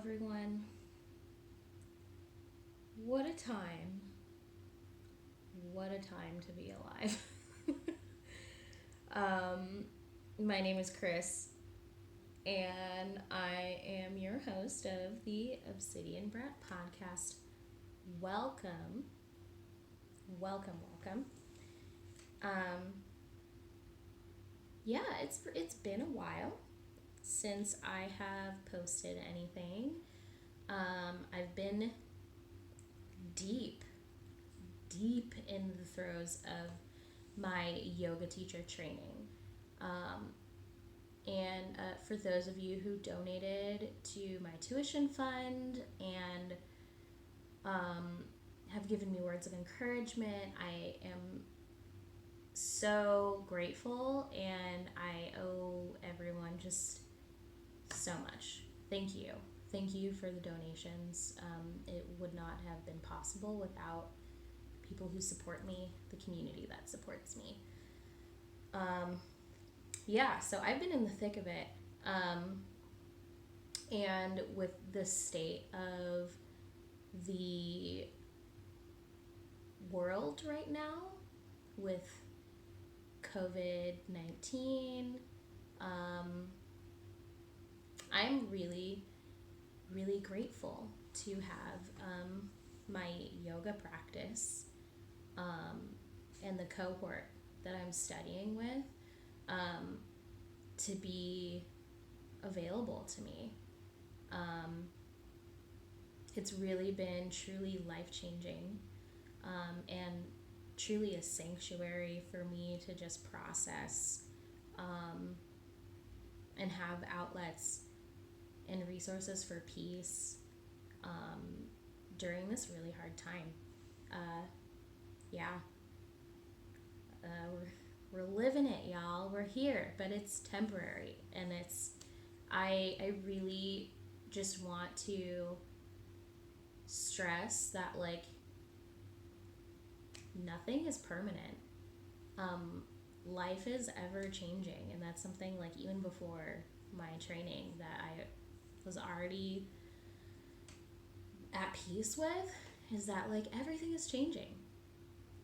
everyone. What a time. What a time to be alive. My name is Kris, and I am your host of the Obsidian Brat podcast. Welcome. Welcome. Yeah, it's been a while since I have posted anything. I've been deep in the throes of my yoga teacher training. And for those of you who donated to my tuition fund and have given me words of encouragement, I am so grateful, and I owe everyone just so much. Thank you. Thank you for the donations. It would not have been possible without people who support me, the community that supports me. So I've been in the thick of it. And with the state of the world right now, with COVID-19, I'm really grateful to have my yoga practice and the cohort that I'm studying with to be available to me. It's really been truly life-changing and truly a sanctuary for me to just process and have outlets and resources for peace during this really hard time. We're living it, y'all. We're here, but it's temporary, and I really just want to stress that, like, nothing is permanent. Life is ever changing, and that's something, like, even before my training that I was already at peace with, is that, like, everything is changing.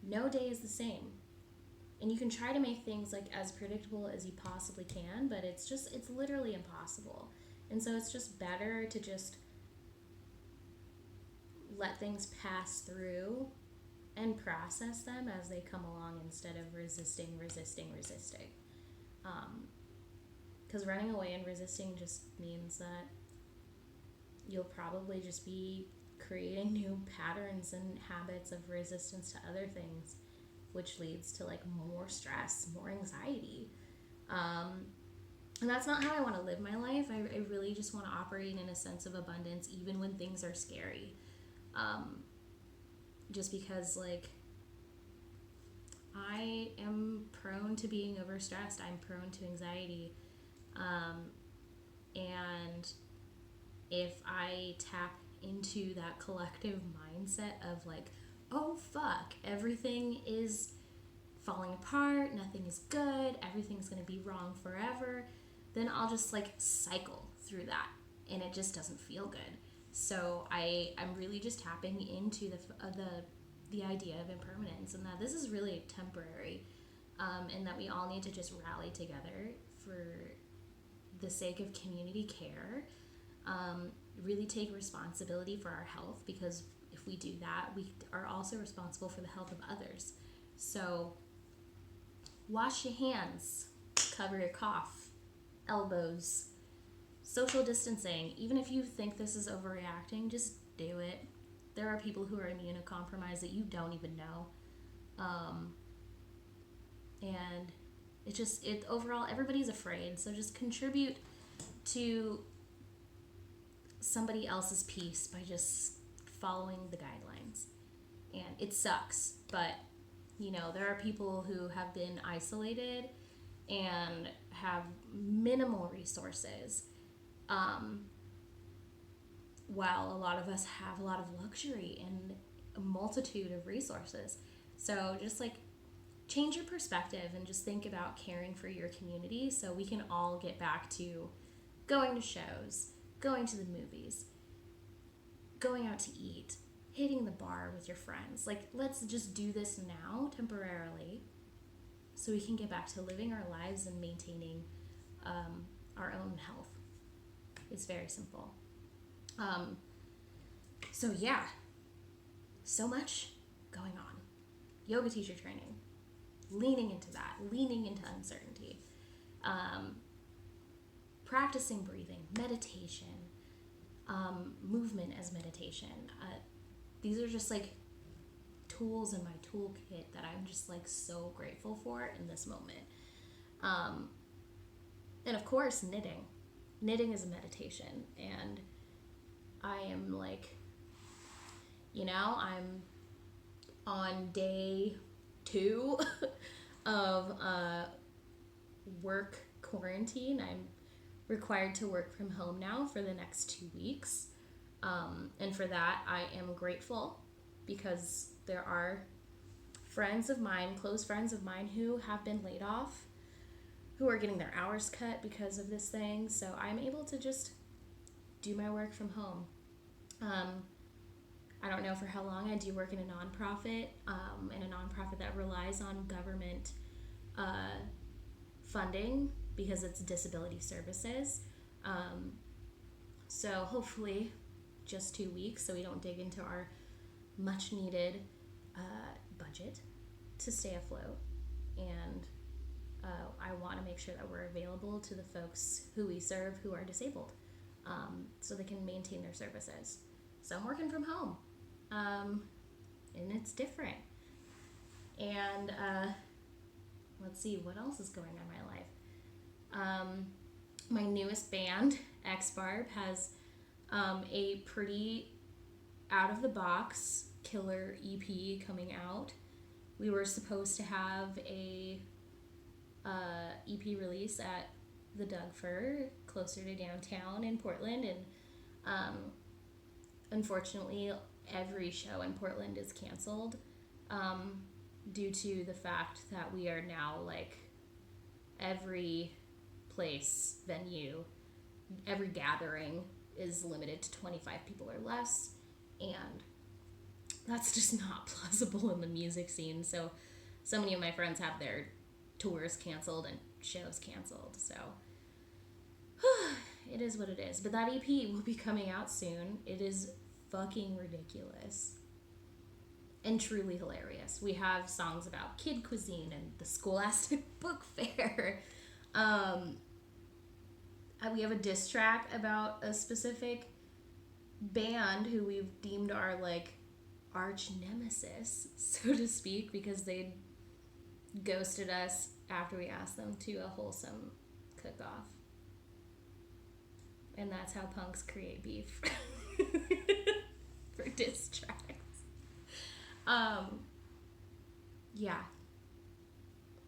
No day is the same. And you can try to make things, like, as predictable as you possibly can, but it's literally impossible. And so it's just better to just let things pass through and process them as they come along instead of resisting. Because running away and resisting just means that you'll probably just be creating new patterns and habits of resistance to other things, which leads to, like, more stress, more anxiety. And that's not how I want to live my life. I really just want to operate in a sense of abundance even when things are scary. Just because, like, I am prone to being overstressed. I'm prone to anxiety. And if I tap into that collective mindset of, like, oh fuck, everything is falling apart, nothing is good, everything's going to be wrong forever, then I'll just, like, cycle through that, and it just doesn't feel good. So I'm really just tapping into the idea of impermanence, and that this is really temporary, and that we all need to just rally together for the sake of community care, really take responsibility for our health, because if we do that, we are also responsible for the health of others. So wash your hands, cover your cough, elbows, social distancing. Even if you think this is overreacting, just do it. There are people who are immunocompromised that you don't even know. And overall, everybody's afraid. So just contribute to somebody else's peace by just following the guidelines. And it sucks, but, you know, there are people who have been isolated and have minimal resources, while a lot of us have a lot of luxury and a multitude of resources. So just, like, change your perspective and just think about caring for your community so we can all get back to going to shows, going to the movies, going out to eat, hitting the bar with your friends. Like, let's just do this now temporarily so we can get back to living our lives and maintaining our own health. It's very simple. So yeah, so much going on. Yoga teacher training, leaning into that, leaning into uncertainty, practicing breathing, meditation, movement as meditation. These are just like tools in my toolkit that I'm just like so grateful for in this moment. And of course, knitting. Knitting is a meditation, and I am like, I'm on day 2 of work quarantine. I'm required to work from home now for the next 2 weeks. And for that, I am grateful because there are friends of mine, close friends of mine, who have been laid off, who are getting their hours cut because of this thing. So I'm able to just do my work from home. I don't know for how long. I do work in a nonprofit, that relies on government funding because it's disability services. So hopefully just 2 weeks so we don't dig into our much needed budget to stay afloat. And I want to make sure that we're available to the folks who we serve who are disabled, so they can maintain their services. So I'm working from home, and it's different. And let's see, what else is going on in my life? My newest band, X-Barb, has a pretty out-of-the-box killer EP coming out. We were supposed to have a EP release at the Doug Fir, closer to downtown in Portland, and unfortunately every show in Portland is canceled due to the fact that we are now like every place, venue, every gathering is limited to 25 people or less, and that's just not plausible in the music scene. So many of my friends have their tours canceled and shows canceled, so it is what it is. But that EP will be coming out soon. It is fucking ridiculous and truly hilarious. We have songs about kid cuisine and the Scholastic Book Fair. We have a diss track about a specific band who we've deemed our like arch nemesis, so to speak, because they ghosted us after we asked them to a wholesome cook-off. And that's how punks create beef for diss tracks. Yeah,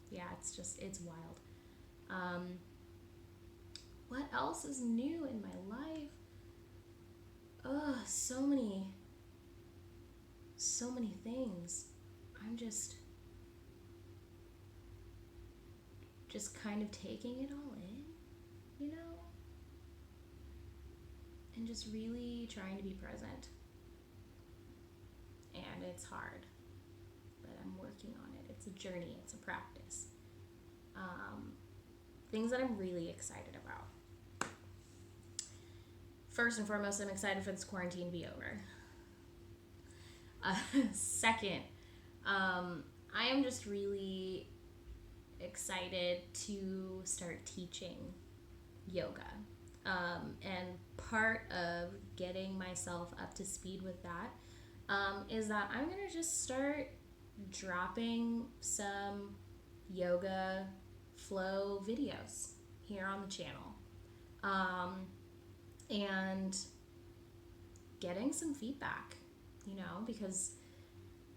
it's wild. What else is new in my life? So many things. I'm just kind of taking it all in, and just really trying to be present. And it's hard, but I'm working on it. It's a journey, it's a practice. Things that I'm really excited about. First and foremost, I'm excited for this quarantine to be over. Second, I am just really excited to start teaching yoga. And part of getting myself up to speed with that is that I'm going to just start dropping some yoga flow videos here on the channel. And getting some feedback, because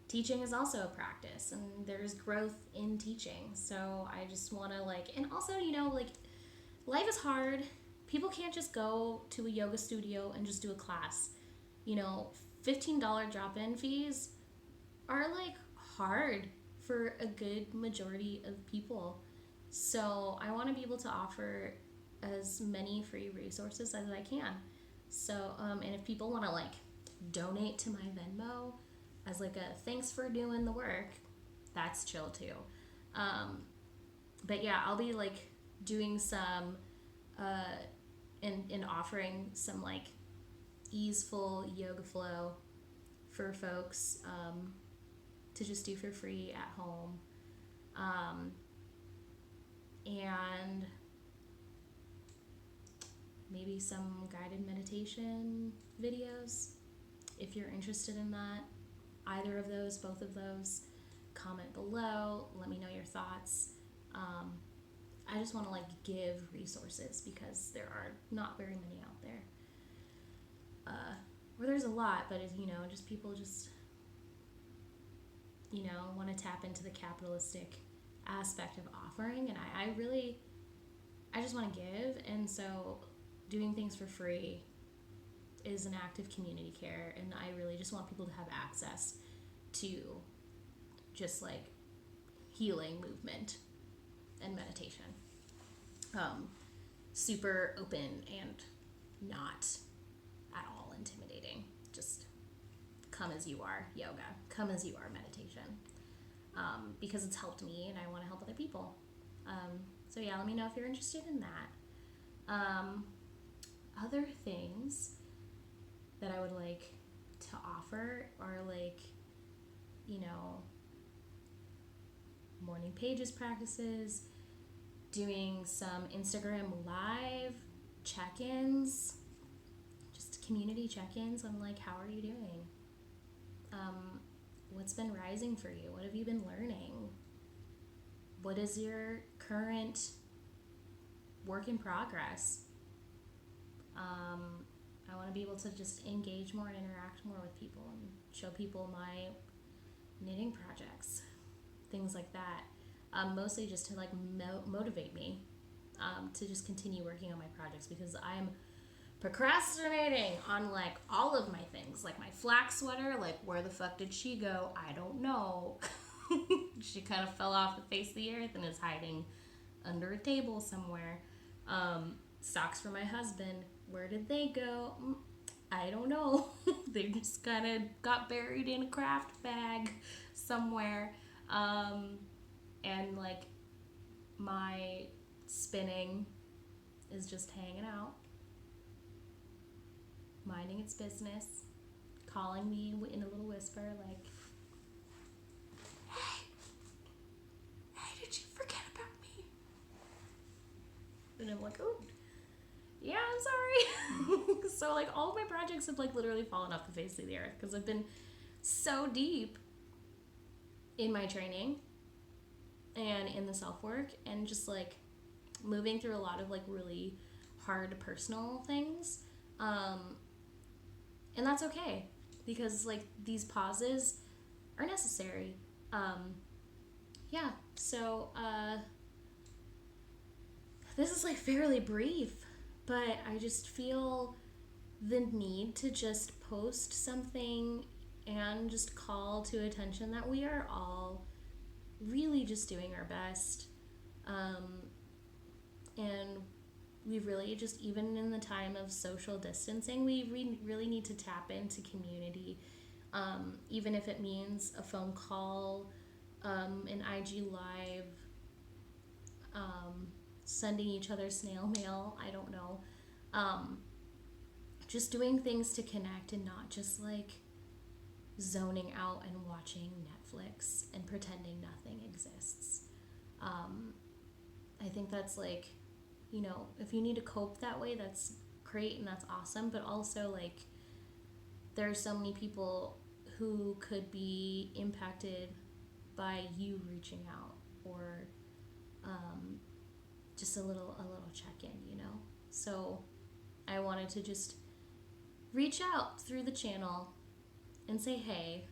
teaching is also a practice and there's growth in teaching. So I just want to and also, life is hard. People can't just go to a yoga studio and just do a class. $15 drop-in fees are hard for a good majority of people. So I want to be able to offer as many free resources as I can. So, and if people want to donate to my Venmo as like a thanks for doing the work, that's chill too. But yeah, I'll be like doing some and offering some like easeful yoga flow for folks to just do for free at home. And maybe some guided meditation videos if you're interested in that. Either of those, both of those, comment below, let me know your thoughts. I just want to like give resources because there are not very many out there. Or there's a lot, but you know, just people just, you know, want to tap into the capitalistic aspect of offering, and I just want to give, and so doing things for free is an act of community care, and I really just want people to have access to just like healing movement and meditation. Super open and not at all intimidating. Just come as you are yoga, come as you are meditation, because it's helped me and I want to help other people. So yeah, let me know if you're interested in that. Other things that I would like to offer are like, you know, morning pages practices, doing some Instagram live check-ins, just community check-ins on like, how are you doing? What's been rising for you? What have you been learning? What is your current work in progress? I want to be able to just engage more and interact more with people and show people my knitting projects, things like that. Mostly just to like motivate me to just continue working on my projects, because I'm procrastinating on like all of my things. Like my flax sweater, like where the fuck did she go? I don't know. She kind of fell off the face of the earth and is hiding under a table somewhere. Socks for my husband, where did they go? I don't know. They just kind of got buried in a craft bag somewhere. And like my spinning is just hanging out, minding its business, calling me in a little whisper like, hey, did you forget about me? And I'm like, oh, yeah, I'm sorry. So like all of my projects have like literally fallen off the face of the earth because I've been so deep in my training and in the self-work and just like moving through a lot of like really hard personal things. And that's okay because like these pauses are necessary. Yeah, so this is like fairly brief, but I just feel the need to just post something and just call to attention that we are all really just doing our best. And we really just, even in the time of social distancing, we really need to tap into community. Even if it means a phone call, an IG live, sending each other snail mail, I don't know. Just doing things to connect and not just like zoning out and watching Netflix and pretending nothing exists. I think that's like, you know, if you need to cope that way, that's great and that's awesome. But also like there are so many people who could be impacted by you reaching out or just a little check-in, you know? So I wanted to just reach out through the channel and say, hey,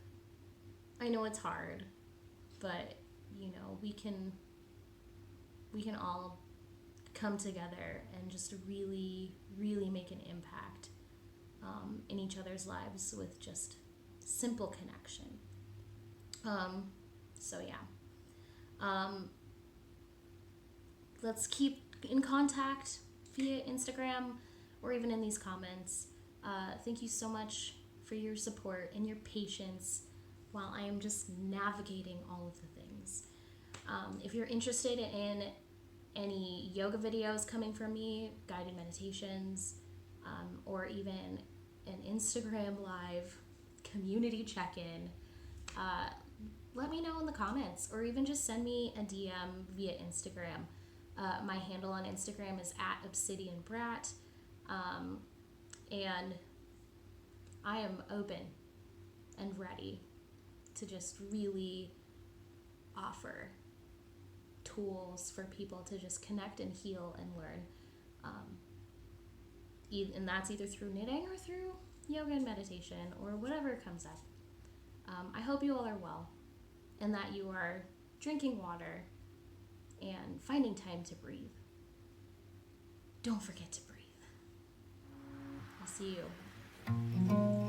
I know it's hard, but you know, we can all come together and just really, really make an impact in each other's lives with just simple connection. So yeah. Let's keep in contact via Instagram or even in these comments. Thank you so much for your support and your patience while I am just navigating all of the things. If you're interested in any yoga videos coming from me, guided meditations, or even an Instagram live community check-in, let me know in the comments, or even just send me a DM via Instagram. My handle on Instagram is @ObsidianBrat, and I am open and ready to just really offer tools for people to just connect and heal and learn. And that's either through knitting or through yoga and meditation or whatever comes up. I hope you all are well and that you are drinking water and finding time to breathe. Don't forget to breathe. I'll see you.